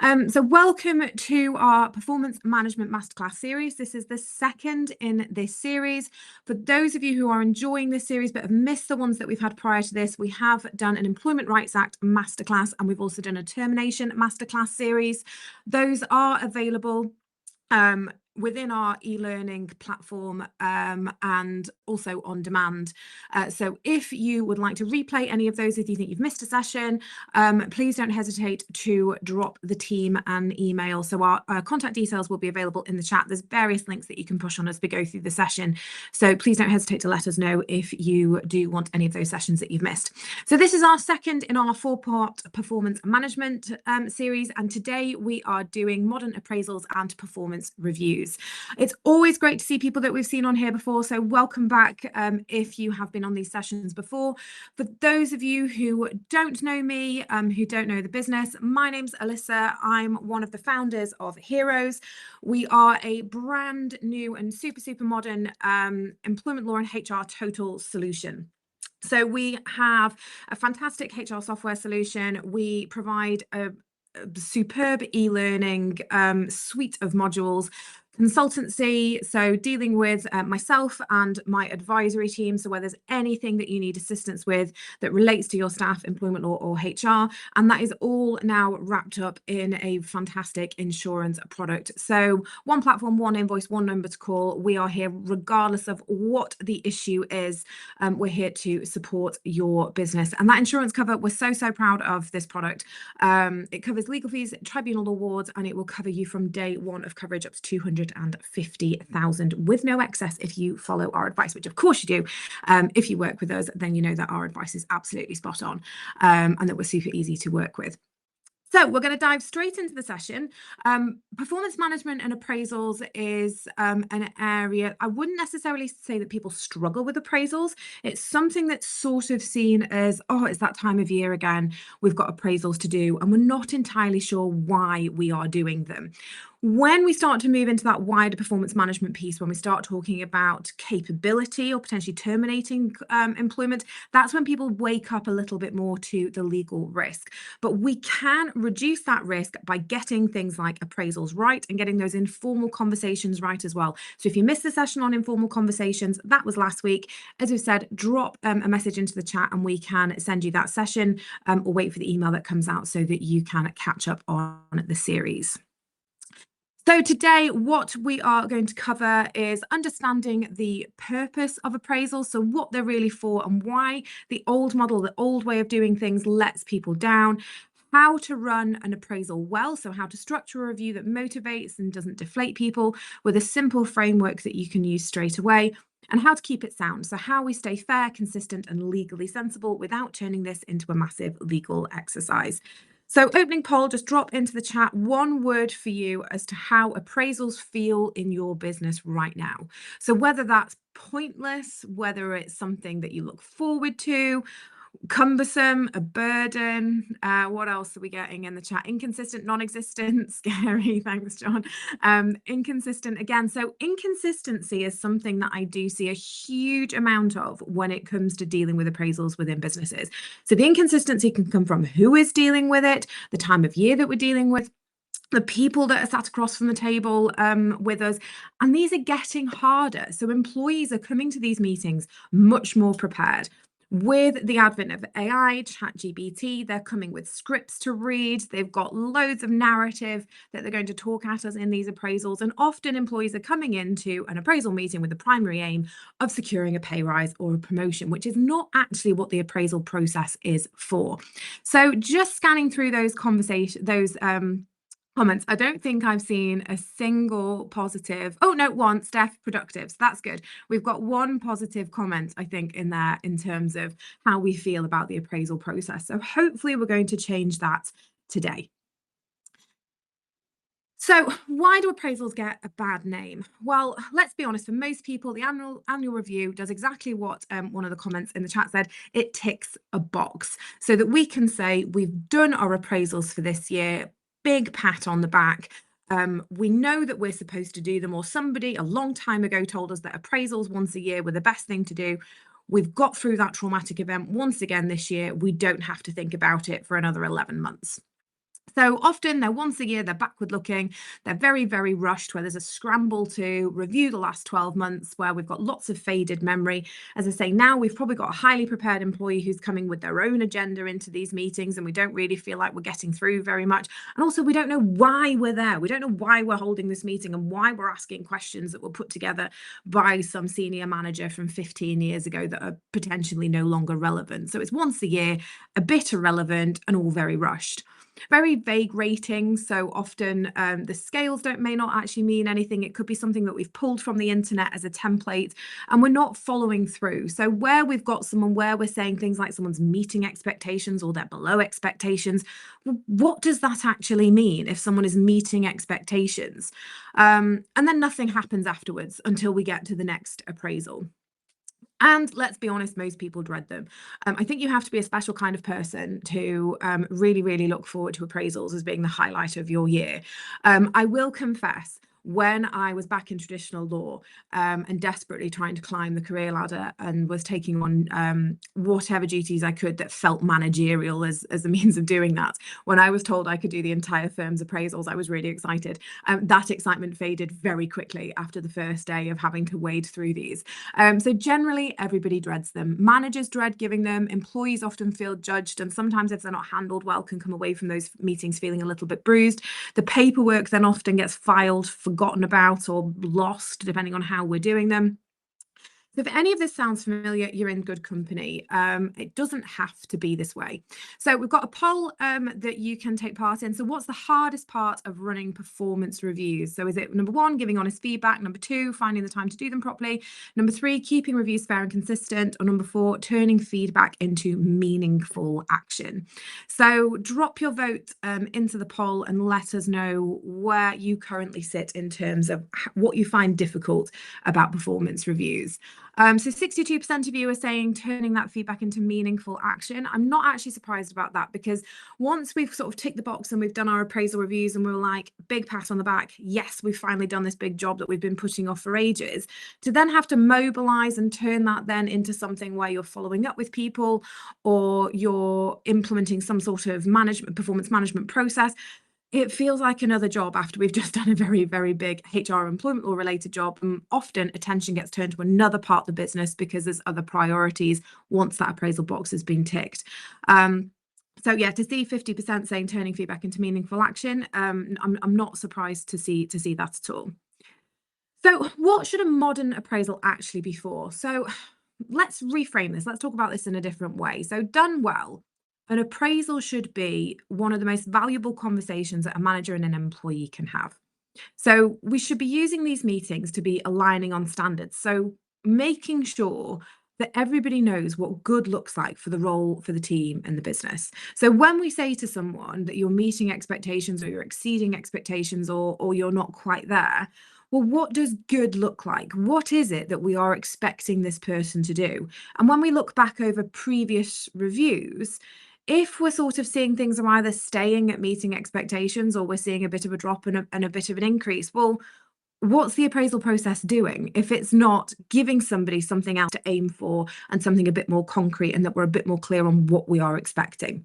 So welcome to our Performance Management Masterclass series. This is the second in this series. For those of you who are enjoying this series but have missed the ones that we've had prior to this, we have done an Employment Rights Act Masterclass, and we've also done a Termination Masterclass series. Those are available within our e-learning platform and also on demand. So if you would like to replay any of those, if you think you've missed a session, please don't hesitate to drop the team an email. So our contact details will be available in the chat. There's various links that you can push on as we go through the session. So please don't hesitate to let us know if you do want any of those sessions that you've missed. So this is our second in our 4-part performance management series. And today we are doing modern appraisals and performance reviews. It's always great to see people that we've seen on here before, so welcome back if you have been on these sessions before. For those of you who don't know me, who don't know the business, my name's Alyssa. I'm one of the founders of Heroes. We are a brand new and super modern employment law and HR total solution. So we have a fantastic HR software solution. We provide a superb e-learning suite of modules, consultancy, so dealing with myself and my advisory team. So where there's anything that you need assistance with that relates to your staff, employment law or HR, and that is all now wrapped up in a fantastic insurance product. So one platform, one invoice, one number to call. We are here regardless of what the issue is. We're here to support your business. And that insurance cover, we're so proud of this product. It covers legal fees, tribunal awards, and it will cover you from day one of coverage up to 250,000 with no excess if you follow our advice, which of course you do. If you work with us, then you know that our advice is absolutely spot on and that we're super easy to work with. So we're going to dive straight into the session. Performance management and appraisals is an area, I wouldn't necessarily say that people struggle with appraisals. It's something that's sort of seen as, oh, it's that time of year again, we've got appraisals to do, and we're not entirely sure why we are doing them. When we start to move into that wider performance management piece, when we start talking about capability or potentially terminating employment, that's when people wake up a little bit more to the legal risk. But we can reduce that risk by getting things like appraisals right and getting those informal conversations right as well. So if you missed the session on informal conversations, that was last week. As we've said, drop a message into the chat and we can send you that session or wait for the email that comes out so that you can catch up on the series. So today, what we are going to cover is understanding the purpose of appraisals, so what they're really for and why the old model, the old way of doing things lets people down, how to run an appraisal well, so how to structure a review that motivates and doesn't deflate people with a simple framework that you can use straight away, and how to keep it sound, so how we stay fair, consistent and legally sensible without turning this into a massive legal exercise. So opening poll, just drop into the chat one word for you as to how appraisals feel in your business right now. So whether that's pointless, whether it's something that you look forward to, cumbersome, a burden, what else are we getting in the chat? Inconsistent, non-existent, scary, thanks John. Inconsistent again. So inconsistency is something that I do see a huge amount of when it comes to dealing with appraisals within businesses. So the inconsistency can come from who is dealing with it, the time of year that we're dealing with, the people that are sat across from the table with us, and these are getting harder. So employees are coming to these meetings much more prepared. With the advent of AI, ChatGPT, they're coming with scripts to read. They've got loads of narrative that they're going to talk at us in these appraisals. And often employees are coming into an appraisal meeting with the primary aim of securing a pay rise or a promotion, which is not actually what the appraisal process is for. So just scanning through those conversations, those comments, I don't think I've seen a single positive. Oh no, one, Steph, productive. So that's good. We've got one positive comment, I think, in there in terms of how we feel about the appraisal process. So hopefully we're going to change that today. So why do appraisals get a bad name? Well, let's be honest, for most people, the annual review does exactly what one of the comments in the chat said. It ticks a box so that we can say we've done our appraisals for this year. Big pat on the back. We know that we're supposed to do them, or somebody a long time ago told us that appraisals once a year were the best thing to do. We've got through that traumatic event once again this year. We don't have to think about it for another 11 months. So often they're once a year, they're backward looking, they're very, very rushed, where there's a scramble to review the last 12 months, where we've got lots of faded memory. As I say, now we've probably got a highly prepared employee who's coming with their own agenda into these meetings, and we don't really feel like we're getting through very much. And also, we don't know why we're there. We don't know why we're holding this meeting and why we're asking questions that were put together by some senior manager from 15 years ago that are potentially no longer relevant. So it's once a year, a bit irrelevant, and all very rushed. Very vague ratings. So often the scales may not actually mean anything. It could be something that we've pulled from the internet as a template and we're not following through. So where we've got someone where we're saying things like someone's meeting expectations or they're below expectations, what does that actually mean if someone is meeting expectations? And then nothing happens afterwards until we get to the next appraisal. And let's be honest, most people dread them. I think you have to be a special kind of person to really, really look forward to appraisals as being the highlight of your year. I will confess, when I was back in traditional law and desperately trying to climb the career ladder and was taking on whatever duties I could that felt managerial as a means of doing that, when I was told I could do the entire firm's appraisals, I was really excited. That excitement faded very quickly after the first day of having to wade through these. So generally, everybody dreads them. Managers dread giving them. Employees often feel judged, and sometimes if they're not handled well, can come away from those meetings feeling a little bit bruised. The paperwork then often gets filed, forgotten about, or lost, depending on how we're doing them. So if any of this sounds familiar, you're in good company. It doesn't have to be this way. So we've got a poll that you can take part in. So what's the hardest part of running performance reviews? So is it number 1, giving honest feedback? Number 2, finding the time to do them properly? Number 3, keeping reviews fair and consistent? Or number 4, turning feedback into meaningful action? So drop your vote into the poll and let us know where you currently sit in terms of what you find difficult about performance reviews. So 62% of you are saying turning that feedback into meaningful action. I'm not actually surprised about that, because once we've sort of ticked the box and we've done our appraisal reviews and we're like, big pat on the back, yes, we've finally done this big job that we've been putting off for ages, to then have to mobilize and turn that then into something where you're following up with people or you're implementing some sort of performance management process, it feels like another job after we've just done a very, very big HR employment law related job. And often attention gets turned to another part of the business because there's other priorities once that appraisal box has been ticked. So yeah, to see 50% saying turning feedback into meaningful action, I'm not surprised to see that at all. So what should a modern appraisal actually be for? So let's reframe this. Let's talk about this in a different way. So done well, an appraisal should be one of the most valuable conversations that a manager and an employee can have. So we should be using these meetings to be aligning on standards. So making sure that everybody knows what good looks like for the role, for the team and the business. So when we say to someone that you're meeting expectations or you're exceeding expectations or you're not quite there, well, what does good look like? What is it that we are expecting this person to do? And when we look back over previous reviews, if we're sort of seeing things are either staying at meeting expectations or we're seeing a bit of a drop and a bit of an increase, well, what's the appraisal process doing if it's not giving somebody something else to aim for and something a bit more concrete and that we're a bit more clear on what we are expecting?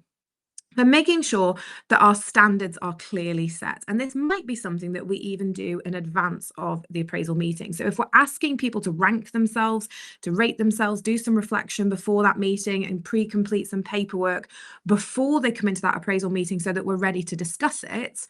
But making sure that our standards are clearly set. And this might be something that we even do in advance of the appraisal meeting. So if we're asking people to rank themselves, to rate themselves, do some reflection before that meeting and pre-complete some paperwork before they come into that appraisal meeting so that we're ready to discuss it,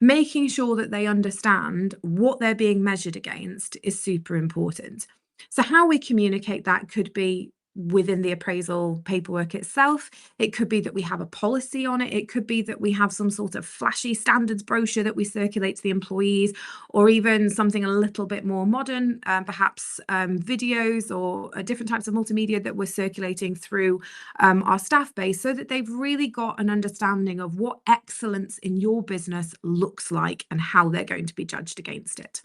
making sure that they understand what they're being measured against is super important. So how we communicate that could be within the appraisal paperwork itself. It could be that we have a policy on it. It could be that we have some sort of flashy standards brochure that we circulate to the employees, or even something a little bit more modern, perhaps videos or different types of multimedia that we're circulating through our staff base, so that they've really got an understanding of what excellence in your business looks like and how they're going to be judged against it.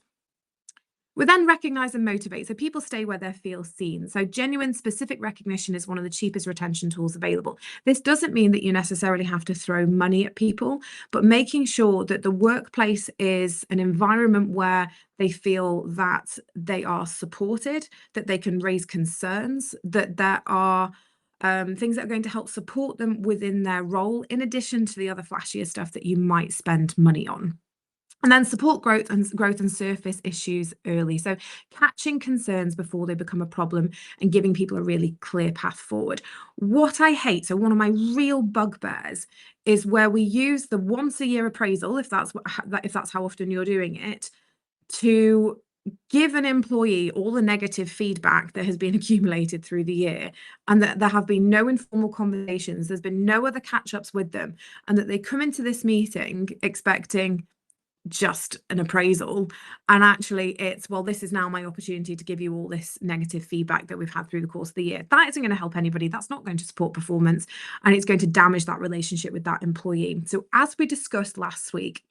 We then recognize and motivate. So people stay where they feel seen. So genuine specific recognition is one of the cheapest retention tools available. This doesn't mean that you necessarily have to throw money at people, but making sure that the workplace is an environment where they feel that they are supported, that they can raise concerns, that there are things that are going to help support them within their role, in addition to the other flashier stuff that you might spend money on. And then support growth and surface issues early. So catching concerns before they become a problem and giving people a really clear path forward. What I hate, so one of my real bugbears, is where we use the once a year appraisal, if that's how often you're doing it, to give an employee all the negative feedback that has been accumulated through the year, and that there have been no informal conversations, there's been no other catch-ups with them, and that they come into this meeting expecting just an appraisal, and actually it's, well, this is now my opportunity to give you all this negative feedback that we've had through the course of the year. That isn't going to help anybody. That's not going to support performance, and it's going to damage that relationship with that employee. So as we discussed last week,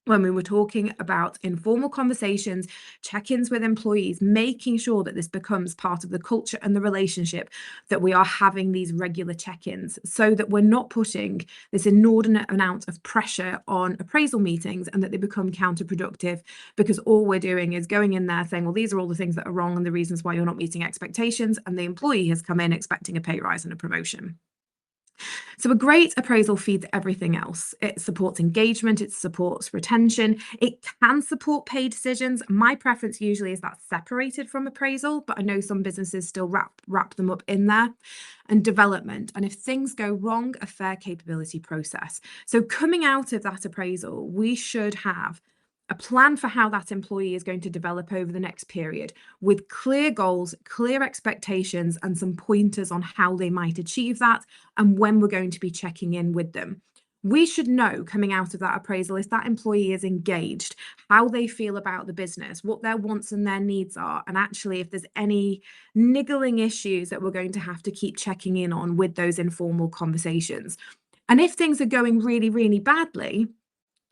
when we were talking about informal conversations, check-ins with employees, making sure that this becomes part of the culture and the relationship, that we are having these regular check-ins, so that we're not putting this inordinate amount of pressure on appraisal meetings and that they become counterproductive, because all we're doing is going in there saying, well, these are all the things that are wrong and the reasons why you're not meeting expectations, and the employee has come in expecting a pay rise and a promotion. So a great appraisal feeds everything else. It supports engagement, it supports retention, it can support pay decisions. My preference usually is that's separated from appraisal, but I know some businesses still wrap them up in there. And development. And if things go wrong, a fair capability process. So coming out of that appraisal, we should have a plan for how that employee is going to develop over the next period, with clear goals, clear expectations, and some pointers on how they might achieve that and when we're going to be checking in with them. We should know coming out of that appraisal if that employee is engaged, how they feel about the business, what their wants and their needs are, and actually if there's any niggling issues that we're going to have to keep checking in on with those informal conversations. And if things are going really, really badly,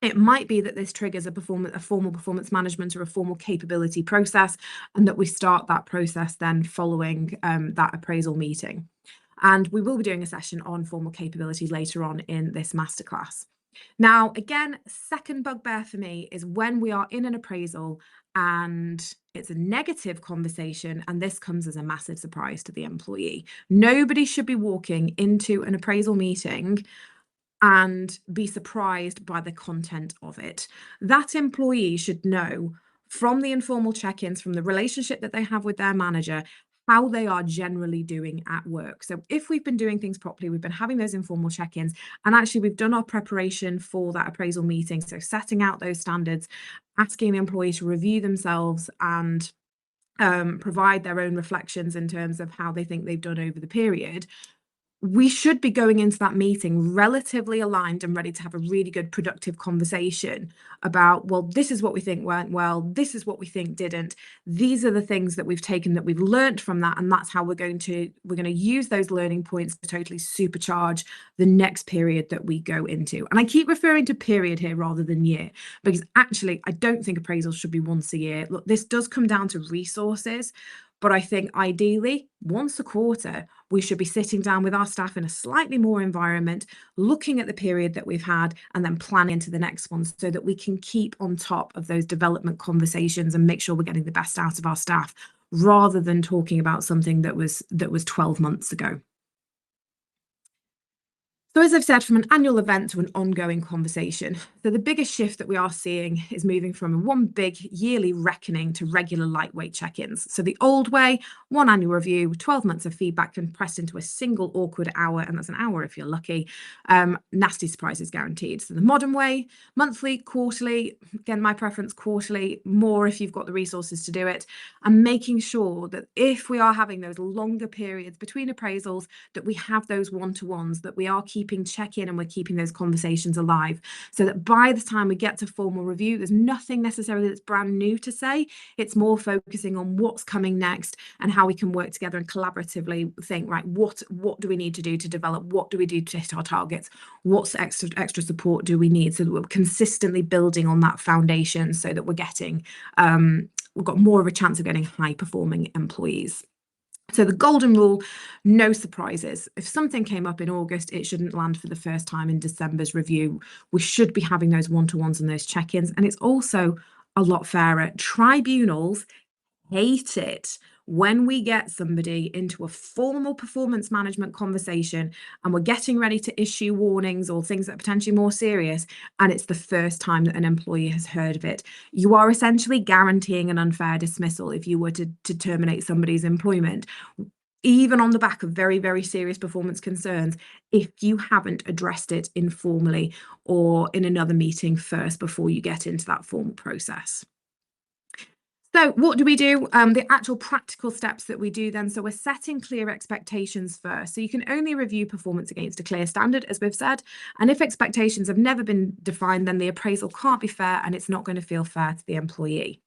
it might be that this triggers a formal performance management or a formal capability process, and that we start that process then following that appraisal meeting. And we will be doing a session on formal capabilities later on in this masterclass. Now, again, second bugbear for me is when we are in an appraisal and it's a negative conversation, and this comes as a massive surprise to the employee. Nobody should be walking into an appraisal meeting and be surprised by the content of it. That employee should know from the informal check-ins, from the relationship that they have with their manager, how they are generally doing at work. So if we've been doing things properly, we've been having those informal check-ins, and actually we've done our preparation for that appraisal meeting, so setting out those standards, asking the employee to review themselves and provide their own reflections in terms of how they think they've done over the period, we should be going into that meeting relatively aligned and ready to have a really good productive conversation about, well, this is what we think went well, this is what we think didn't, these are the things that we've taken that we've learned from that, and that's how we're going to use those learning points to totally supercharge the next period that we go into. And I keep referring to period here rather than year, because actually I don't think appraisals should be once a year. Look, this does come down to resources, but I think ideally, once a quarter, we should be sitting down with our staff in a slightly more environment, looking at the period that we've had, and then planning into the next one, so that we can keep on top of those development conversations and make sure we're getting the best out of our staff, rather than talking about something that was 12 months ago. So as I've said, from an annual event to an ongoing conversation. So the biggest shift that we are seeing is moving from one big yearly reckoning to regular lightweight check-ins. So the old way, one annual review, 12 months of feedback compressed into a single awkward hour, and that's an hour if you're lucky. Nasty surprises guaranteed. So the modern way, monthly, quarterly, again, my preference quarterly, more if you've got the resources to do it, and making sure that if we are having those longer periods between appraisals, that we have those one-to-ones, that we are keeping check-in and we're keeping those conversations alive, so that by the time we get to formal review, there's nothing necessarily that's brand new to say. It's more focusing on what's coming next and how we can work together and collaboratively think, right, what do we need to do to develop? What do we do to hit our targets? What's extra support do we need, so that we're consistently building on that foundation, so that we're getting we've got more of a chance of getting high performing employees. So the golden rule, no surprises. If something came up in August, it shouldn't land for the first time in December's review. We should be having those one-to-ones and those check-ins. And it's also a lot fairer. Tribunals hate it when we get somebody into a formal performance management conversation and we're getting ready to issue warnings or things that are potentially more serious, and it's the first time that an employee has heard of it, you are essentially guaranteeing an unfair dismissal if you were to terminate somebody's employment, even on the back of very, very serious performance concerns, if you haven't addressed it informally or in another meeting first before you get into that formal process. So what do we do? The actual practical steps that we do then. So we're setting clear expectations first. So you can only review performance against a clear standard, as we've said. And if expectations have never been defined, then the appraisal can't be fair and it's not going to feel fair to the employee.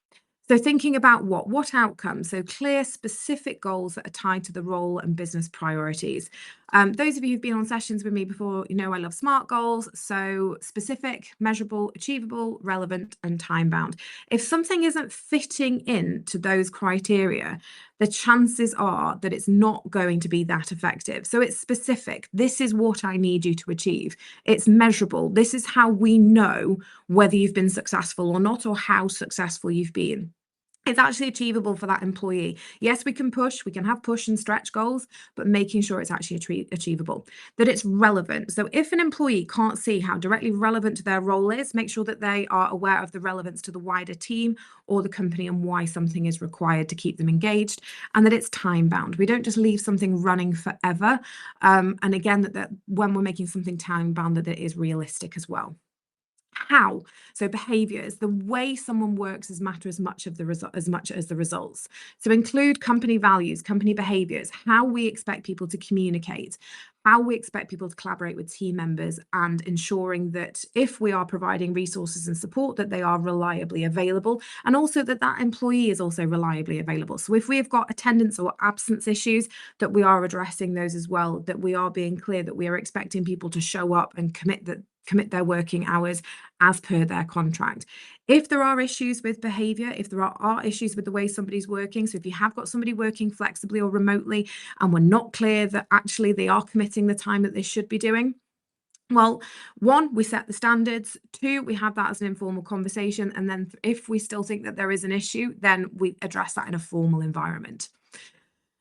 So thinking about what outcomes, so clear, specific goals that are tied to the role and business priorities. Those of you who've been on sessions with me before, you know I love SMART goals. So specific, measurable, achievable, relevant, and time-bound. If something isn't fitting into those criteria, the chances are that it's not going to be that effective. So it's specific. This is what I need you to achieve. It's measurable. This is how we know whether you've been successful or not, or how successful you've been. It's actually achievable for that employee. Yes, we can have push and stretch goals, but making sure it's actually achievable, that it's relevant. So if an employee can't see how directly relevant to their role is, make sure that they are aware of the relevance to the wider team or the company and why something is required to keep them engaged, and that it's time bound. We don't just leave something running forever. And again, that when we're making something time bound, that it is realistic as well. How? So behaviors, the way someone works matter as much as the results. So include company values, company behaviors, how we expect people to communicate, how we expect people to collaborate with team members, and ensuring that if we are providing resources and support, that they are reliably available, and also that employee is also reliably available. So if we have got attendance or absence issues, that we are addressing those as well, that we are being clear that we are expecting people to show up and commit their working hours as per their contract. If there are issues with behavior, if there are issues with the way somebody's working, so if you have got somebody working flexibly or remotely and we're not clear that actually they are committing the time that they should be doing, well, one, we set the standards. Two, we have that as an informal conversation. And then if we still think that there is an issue, then we address that in a formal environment.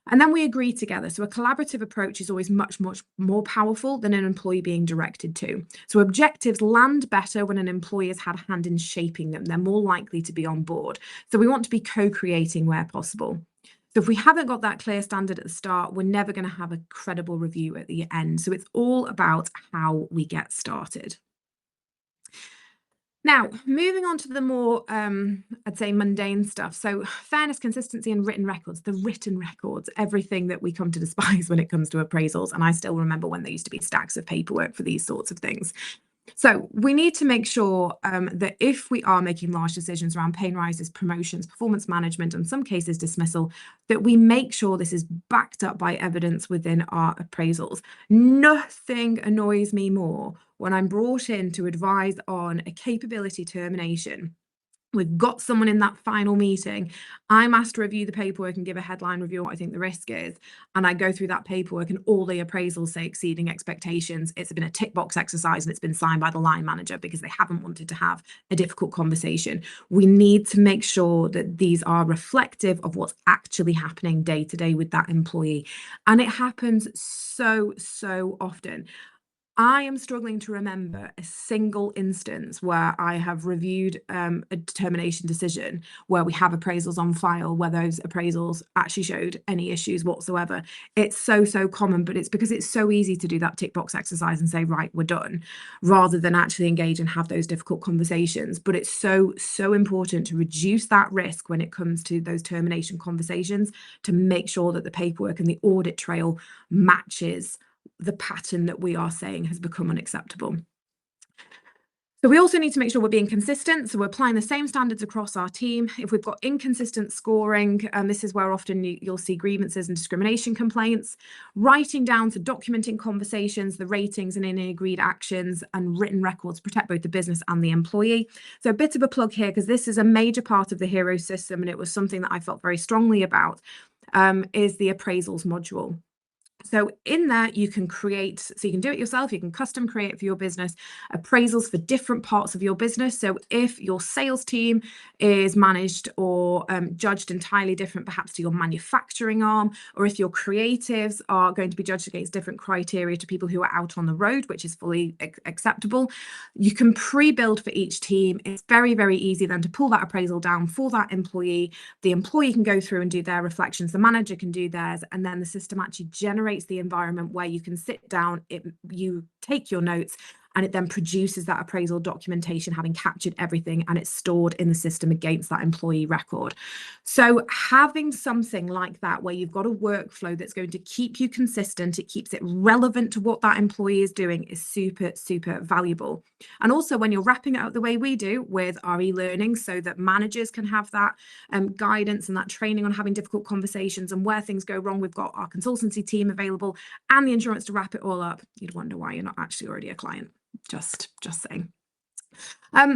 And then we agree together. So a collaborative approach is always much, much more powerful than an employee being directed to. So objectives land better when an employee has had a hand in shaping them. They're more likely to be on board. So we want to be co-creating where possible. So if we haven't got that clear standard at the start, we're never going to have a credible review at the end. So it's all about how we get started. Now, moving on to the more, I'd say, mundane stuff. So fairness, consistency, and written records, the written records, everything that we come to despise when it comes to appraisals. And I still remember when there used to be stacks of paperwork for these sorts of things. So we need to make sure that if we are making large decisions around pay rises, promotions, performance management, and in some cases dismissal, that we make sure this is backed up by evidence within our appraisals. Nothing annoys me more when I'm brought in to advise on a capability termination. We've got someone in that final meeting. I'm asked to review the paperwork and give a headline review of what I think the risk is. And I go through that paperwork and all the appraisals say exceeding expectations. It's been a tick box exercise and it's been signed by the line manager because they haven't wanted to have a difficult conversation. We need to make sure that these are reflective of what's actually happening day to day with that employee. And it happens so, so often. I am struggling to remember a single instance where I have reviewed a determination decision where we have appraisals on file, where those appraisals actually showed any issues whatsoever. It's so, so common, but it's because it's so easy to do that tick box exercise and say, right, we're done, rather than actually engage and have those difficult conversations. But it's so, so important to reduce that risk when it comes to those termination conversations, to make sure that the paperwork and the audit trail matches the pattern that we are saying has become unacceptable. So we also need to make sure we're being consistent. So we're applying the same standards across our team. If we've got inconsistent scoring, and this is where often you'll see grievances and discrimination complaints, writing down, so documenting conversations, the ratings and any agreed actions, and written records protect both the business and the employee. So a bit of a plug here, because this is a major part of the HERO system, and it was something that I felt very strongly about, is the appraisals module. So in there, you can create, so you can do it yourself, you can custom create for your business appraisals for different parts of your business. So if your sales team is managed or judged entirely different, perhaps to your manufacturing arm, or if your creatives are going to be judged against different criteria to people who are out on the road, which is fully acceptable, you can pre-build for each team. It's very, very easy then to pull that appraisal down for that employee. The employee can go through and do their reflections, the manager can do theirs, and then the system actually generates the environment where you can sit down, you take your notes, and it then produces that appraisal documentation, having captured everything, and it's stored in the system against that employee record. So having something like that, where you've got a workflow that's going to keep you consistent, it keeps it relevant to what that employee is doing, is super, super valuable. And also when you're wrapping it up the way we do with our e-learning, so that managers can have that guidance and that training on having difficult conversations, and where things go wrong, we've got our consultancy team available and the insurance to wrap it all up. You'd wonder why you're not actually already a client. Just saying.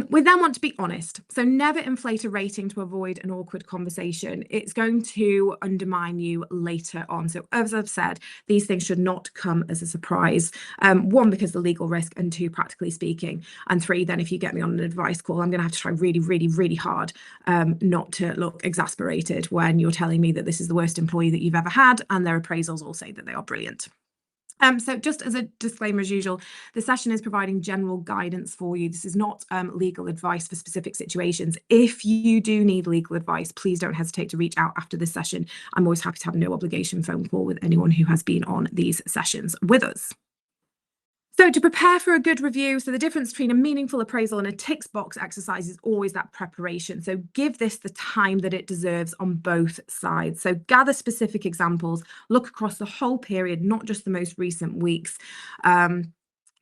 We then want to be honest. So never inflate a rating to avoid an awkward conversation. It's going to undermine you later on. So as I've said, these things should not come as a surprise. One, because the legal risk, and two, practically speaking. And three, then if you get me on an advice call, I'm going to have to try really, really, really hard not to look exasperated when you're telling me that this is the worst employee that you've ever had, and their appraisals all say that they are brilliant. So just as a disclaimer, as usual, the session is providing general guidance for you. This is not legal advice for specific situations. If you do need legal advice, please don't hesitate to reach out after this session. I'm always happy to have a no obligation phone call with anyone who has been on these sessions with us. So to prepare for a good review, so the difference between a meaningful appraisal and a ticks box exercise is always that preparation. So give this the time that it deserves on both sides. So gather specific examples, look across the whole period, not just the most recent weeks.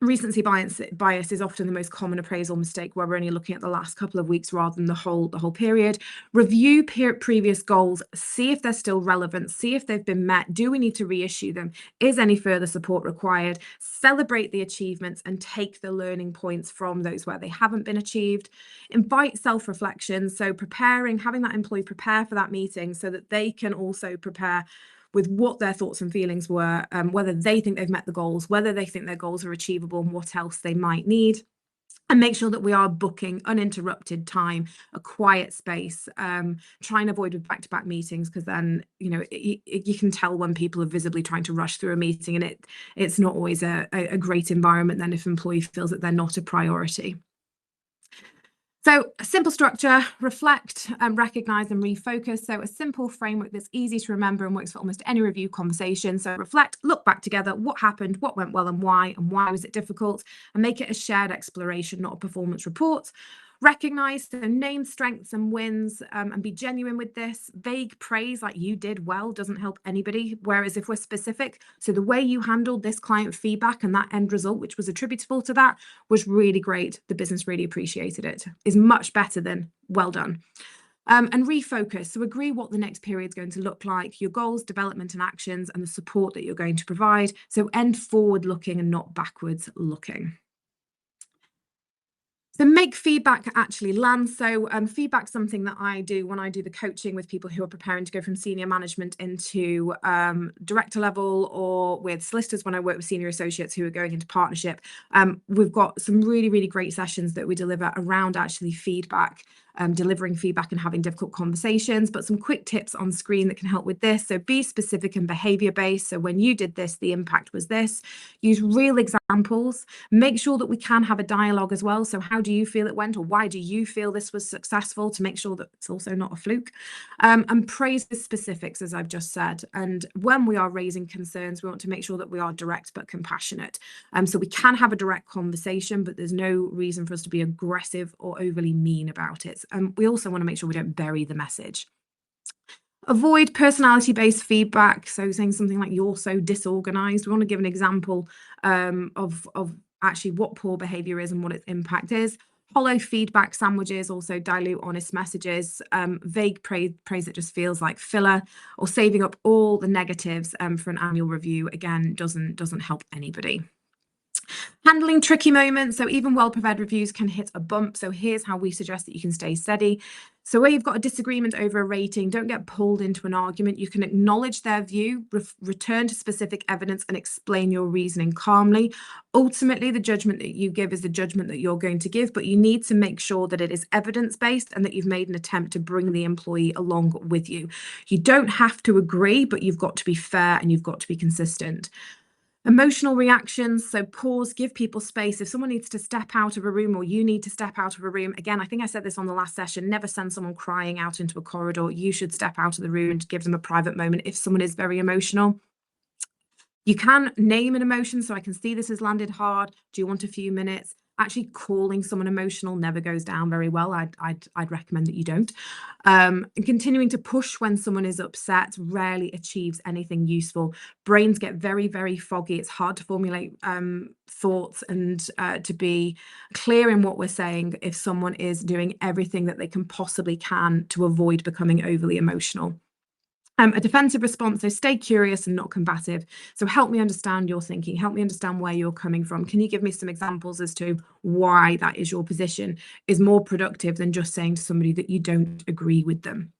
Recency bias is often the most common appraisal mistake, where we're only looking at the last couple of weeks rather than the whole period. Review previous goals, see if they're still relevant, see if they've been met. Do we need to reissue them? Is any further support required? Celebrate the achievements and take the learning points from those where they haven't been achieved. Invite self-reflection, so having that employee prepare for that meeting so that they can also prepare with what their thoughts and feelings were, whether they think they've met the goals, whether they think their goals are achievable, and what else they might need. And make sure that we are booking uninterrupted time, a quiet space. Try and avoid with back-to-back meetings, because then you can tell when people are visibly trying to rush through a meeting, and it's not always a great environment then if an employee feels that they're not a priority. So a simple structure: reflect, recognize, and refocus. So a simple framework that's easy to remember and works for almost any review conversation. So reflect, look back together, what happened, what went well, and why was it difficult, and make it a shared exploration, not a performance report. Recognize, so name strengths and wins, and be genuine with this. Vague praise like "you did well" doesn't help anybody. Whereas if we're specific, so the way you handled this client feedback and that end result, which was attributable to that, was really great, the business really appreciated it, is much better than "well done." And refocus, so agree what the next period is going to look like, your goals, development and actions, and the support that you're going to provide. So end forward looking and not backwards looking. So make feedback actually land. So feedback's something that I do when I do the coaching with people who are preparing to go from senior management into director level, or with solicitors when I work with senior associates who are going into partnership. We've got some really, really great sessions that we deliver around actually feedback, delivering feedback and having difficult conversations, but some quick tips on screen that can help with this. So be specific and behavior based. So when you did this, the impact was this. Use real examples. Make sure that we can have a dialogue as well. So how do you feel it went, or why do you feel this was successful, to make sure that it's also not a fluke. And praise the specifics, as I've just said. And when we are raising concerns, we want to make sure that we are direct but compassionate. So we can have a direct conversation, but there's no reason for us to be aggressive or overly mean about it. We also want to make sure we don't bury the message. Avoid personality-based feedback. So saying something like "you're so disorganized." We want to give an example of actually what poor behavior is and what its impact is. Hollow feedback sandwiches also dilute honest messages. Vague praise that just feels like filler, or saving up all the negatives for an annual review, again, doesn't help anybody. Handling tricky moments. So even well-prepared reviews can hit a bump. So here's how we suggest that you can stay steady. So where you've got a disagreement over a rating, don't get pulled into an argument. You can acknowledge their view, return to specific evidence and explain your reasoning calmly. Ultimately, the judgment that you give is the judgment that you're going to give, but you need to make sure that it is evidence-based and that you've made an attempt to bring the employee along with you. You don't have to agree, but you've got to be fair and you've got to be consistent. Emotional reactions, so pause, give people space. If someone needs to step out of a room or you need to step out of a room, again, I think I said this on the last session, never send someone crying out into a corridor. You should step out of the room and give them a private moment if someone is very emotional. You can name an emotion, so I can see this has landed hard. Do you want a few minutes? Actually, calling someone emotional never goes down very well. I'd recommend that you don't. And continuing to push when someone is upset rarely achieves anything useful. Brains get very, very foggy. It's hard to formulate thoughts and to be clear in what we're saying if someone is doing everything that they can possibly can to avoid becoming overly emotional. A defensive response, so stay curious and not combative. So help me understand your thinking, help me understand where you're coming from. Can you give me some examples as to why that is your position is more productive than just saying to somebody that you don't agree with them.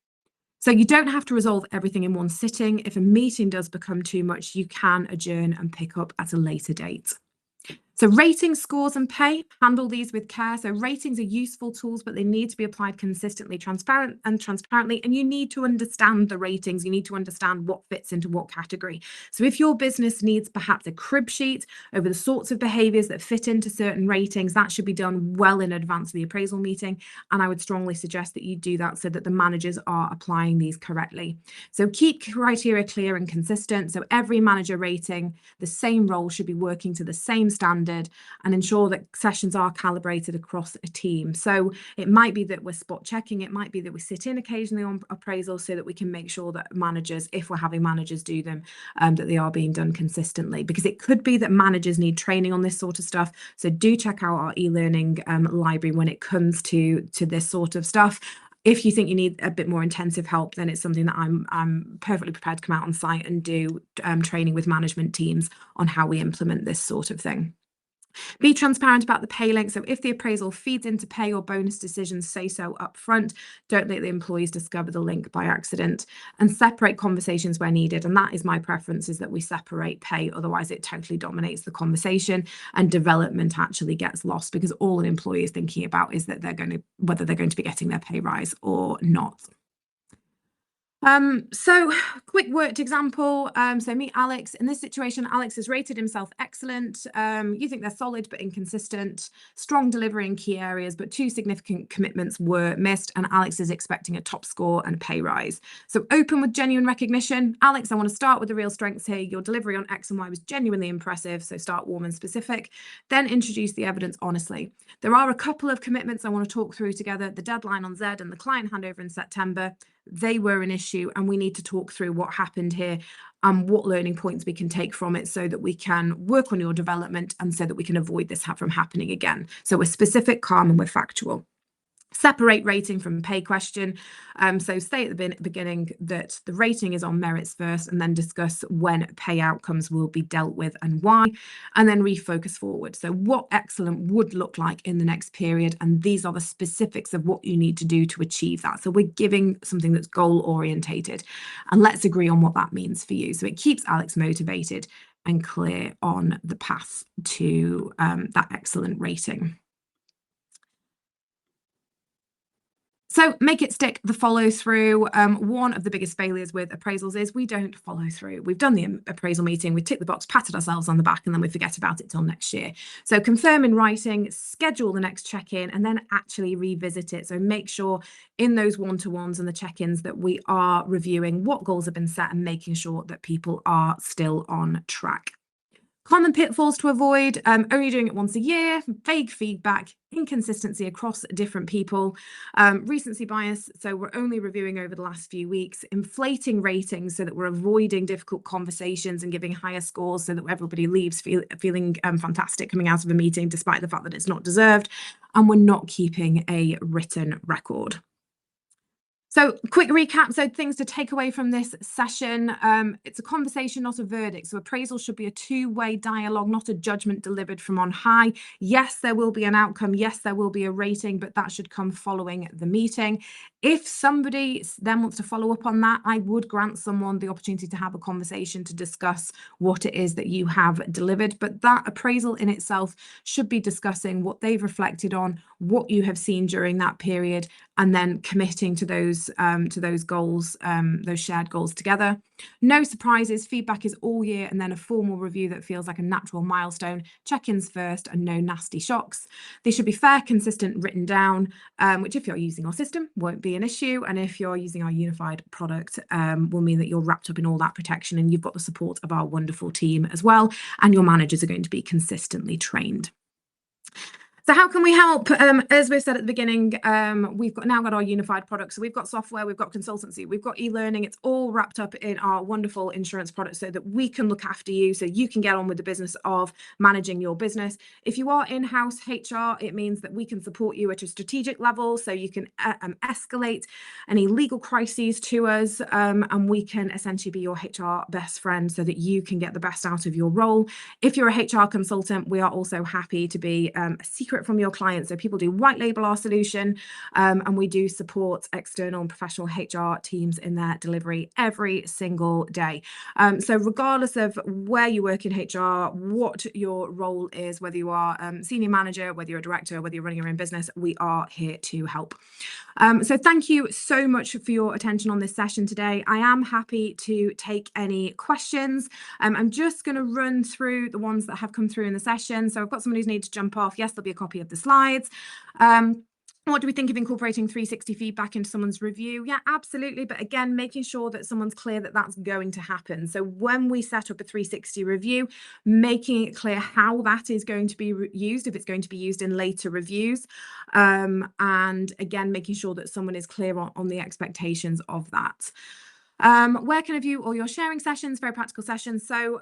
So you don't have to resolve everything in one sitting. If a meeting does become too much, you can adjourn and pick up at a later date. So ratings, scores and pay, handle these with care. So ratings are useful tools, but they need to be applied consistently, transparently, and you need to understand the ratings. You need to understand what fits into what category. So if your business needs perhaps a crib sheet over the sorts of behaviors that fit into certain ratings, that should be done well in advance of the appraisal meeting. And I would strongly suggest that you do that so that the managers are applying these correctly. So keep criteria clear and consistent. So every manager rating, the same role should be working to the same standard, and ensure that sessions are calibrated across a team. So it might be that we're spot checking, it might be that we sit in occasionally on appraisals so that we can make sure that managers, if we're having managers do them, that they are being done consistently, because it could be that managers need training on this sort of stuff. So do check out our e-learning library when it comes to this sort of stuff. If you think you need a bit more intensive help, then it's something that I'm perfectly prepared to come out on site and do training with management teams on how we implement this sort of thing. Be transparent about the pay link. So if the appraisal feeds into pay or bonus decisions, say so up front. Don't let the employees discover the link by accident, and separate conversations where needed. And that is my preference, is that we separate pay. Otherwise, it totally dominates the conversation and development actually gets lost, because all an employee is thinking about is that whether they're going to be getting their pay rise or not. So quick worked example. So meet Alex. In this situation, Alex has rated himself excellent. You think they're solid but inconsistent, strong delivery in key areas, but 2 significant commitments were missed, and Alex is expecting a top score and a pay rise. So open with genuine recognition. Alex, I want to start with the real strengths here. Your delivery on X and Y was genuinely impressive. So start warm and specific, then introduce the evidence honestly. There are a couple of commitments I want to talk through together: the deadline on Z and the client handover in September. They were an issue, and we need to talk through what happened here and what learning points we can take from it so that we can work on your development and so that we can avoid this from happening again. So we're specific, calm, and we're factual. Separate rating from pay question. So say at the beginning that the rating is on merits first, and then discuss when pay outcomes will be dealt with and why, and then refocus forward. So what excellent would look like in the next period, and these are the specifics of what you need to do to achieve that. So we're giving something that's goal orientated, and let's agree on what that means for you. So it keeps Alex motivated and clear on the path to that excellent rating. So make it stick, the follow through. One of the biggest failures with appraisals is we don't follow through. We've done the appraisal meeting, we tick the box, patted ourselves on the back, and then we forget about it till next year. So confirm in writing, schedule the next check-in, and then actually revisit it. So make sure in those one-to-ones and the check-ins that we are reviewing what goals have been set and making sure that people are still on track. Common pitfalls to avoid: only doing it once a year, vague feedback, inconsistency across different people, recency bias, so we're only reviewing over the last few weeks, inflating ratings so that we're avoiding difficult conversations and giving higher scores so that everybody leaves feeling fantastic coming out of a meeting despite the fact that it's not deserved, and we're not keeping a written record. So quick recap, so things to take away from this session. It's a conversation, not a verdict. So appraisal should be a two-way dialogue, not a judgment delivered from on high. Yes, there will be an outcome. Yes, there will be a rating, but that should come following the meeting. If somebody then wants to follow up on that, I would grant someone the opportunity to have a conversation to discuss what it is that you have delivered. But that appraisal in itself should be discussing what they've reflected on, what you have seen during that period, and then committing to those goals, those shared goals together. No surprises. Feedback is all year, and then a formal review that feels like a natural milestone. Check-ins first, and no nasty shocks. They should be fair, consistent, written down, which if you're using our system won't be an issue, and if you're using our unified product, will mean that you're wrapped up in all that protection, and you've got the support of our wonderful team as well, and your managers are going to be consistently trained. So how can we help? As we've said at the beginning, we've now got our unified products. So we've got software, we've got consultancy, we've got e-learning. It's all wrapped up in our wonderful insurance products so that we can look after you, so you can get on with the business of managing your business. If you are in-house HR, it means that we can support you at a strategic level, so you can escalate any legal crises to us, and we can essentially be your HR best friend so that you can get the best out of your role. If you're a HR consultant, we are also happy to be a secret from your clients. So people do white label our solution, and we do support external and professional HR teams in their delivery every single day. So regardless of where you work in HR, what your role is, whether you are senior manager, whether you're a director, whether you're running your own business, we are here to help. So thank you so much for your attention on this session today. I am happy to take any questions. I'm just going to run through the ones that have come through in the session. So I've got somebody who's need to jump off. Yes, there'll be a copy of the slides. What do we think of incorporating 360 feedback into someone's review? Yeah, absolutely. But again, making sure that someone's clear that that's going to happen. So when we set up a 360 review, making it clear how that is going to be used, if it's going to be used in later reviews. And again, making sure that someone is clear on the expectations of that. Where can I view all your sharing sessions? Very practical sessions. So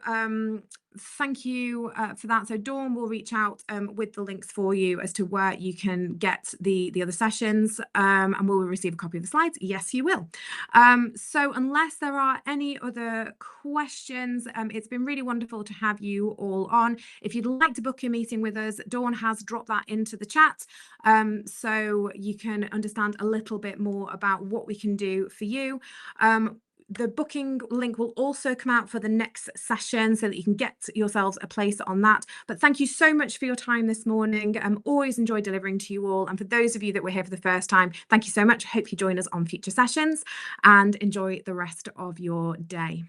thank you for that. So Dawn will reach out with the links for you as to where you can get the other sessions, and will we receive a copy of the slides? Yes, you will. So unless there are any other questions, it's been really wonderful to have you all on. If you'd like to book a meeting with us, Dawn has dropped that into the chat, so you can understand a little bit more about what we can do for you. The booking link will also come out for the next session so that you can get yourselves a place on that. But thank you so much for your time this morning. Always enjoy delivering to you all. And for those of you that were here for the first time, thank you so much. I hope you join us on future sessions and enjoy the rest of your day.